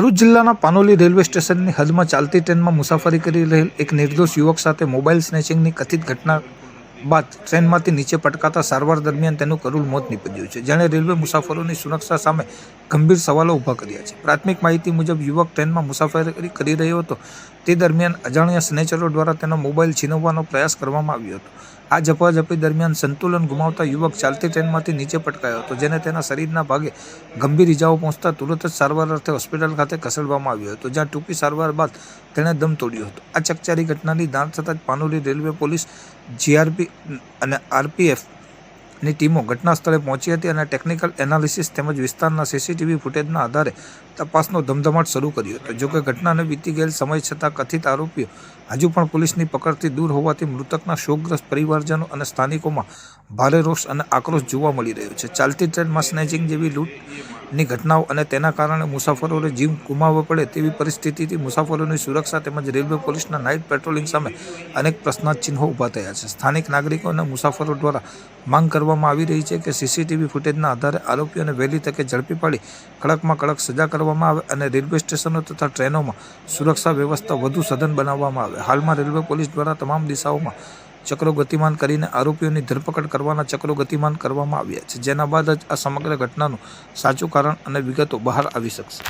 ભરૂચ જિલ્લાના પાનોલી રેલવે સ્ટેશનની હદમાં ચાલતી ટ્રેનમાં મુસાફરી કરી રહેલ એક નિર્દોષ યુવક સાથે મોબાઈલ સ્નેચિંગની કથિત ઘટના બાદ ટ્રેનમાંથી નીચે પટકાતા સારવાર દરમિયાન તેનું કરુણ મોત નીપજ્યું છે, જેણે રેલવે મુસાફરોની સુરક્ષા સામે ગંભીર સવાલો ઊભા કર્યા છે। પ્રાથમિક માહિતી મુજબ યુવક ટ્રેનમાં મુસાફરી કરી રહ્યો હતો તે દરમિયાન અજાણ્યા સ્નેચરો દ્વારા તેનો મોબાઈલ છીનવવાનો પ્રયાસ કરવામાં આવ્યો હતો। આ ઝપાઝપી દરમિયાન સંતુલન ગુમાવતા યુવક ચાલતી ટ્રેનમાંથી નીચે પટકાયો હતો, જેને તેના શરીરના ભાગે ગંભીર ઇજાઓ પહોંચતા તુરંત જ સારવાર અર્થે હોસ્પિટલ ખાતે ખસેડવામાં આવ્યો હતો, જ્યાં ટૂંકી સારવાર બાદ તેણે દમ તોડ્યો હતો। આ ચકચારી ઘટનાની જાણ થતાં જ પાનોલી રેલવે પોલીસ, જીઆરપી અને આરપીએફની ટીમો ઘટના સ્થળે પહોંચી હતી અને ટેકનિકલ એનાલિસિસ તેમજ વિસ્તારના સીસીટીવી ફૂટેજના આધારે તપાસનો ધમધમાટ શરૂ કર્યો હતો। જોકે ઘટનાને વીતી ગયેલ સમય છતાં કથિત આરોપીઓ હજુ પણ પોલીસની પકડથી દૂર હોવાથી મૃતકના શોકગ્રસ્ત પરિવારજનો અને સ્થાનિકોમાં ભારે રોષ અને આક્રોશ જોવા મળી રહ્યો છે। ચાલતી ટ્રેનમાં સ્નેચિંગ જેવી લૂંટની ઘટનાઓ અને તેના કારણે મુસાફરોને જીવ ગુમાવવો પડે તેવી પરિસ્થિતિથી મુસાફરોની સુરક્ષા તેમજ રેલવે પોલીસના નાઇટ પેટ્રોલિંગ સામે અનેક પ્રશ્નાર્થચિહ્નો ઊભા થયા છે। સ્થાનિક નાગરિકો અને મુસાફરો દ્વારા માંગ કરવામાં આવી રહી છે કે સીસીટીવી ફૂટેજના આધારે આરોપીઓને વહેલી તકે ઝડપી પાડી કડકમાં કડક સજા કરવામાં આવે અને રેલવે સ્ટેશનો તથા ટ્રેનોમાં સુરક્ષા વ્યવસ્થા વધુ સઘન બનાવવામાં આવે। હાલમાં રેલવે પોલીસ દ્વારા તમામ દિશાઓમાં ચક્રો ગતિમાન કરીને આરોપીઓની ધરપકડ કરવાના ચક્રો ગતિમાન કરવામાં આવ્યા છે, જેના બાદ જ આ સમગ્ર ઘટનાનું સાચું કારણ અને વિગતો બહાર આવી શકશે।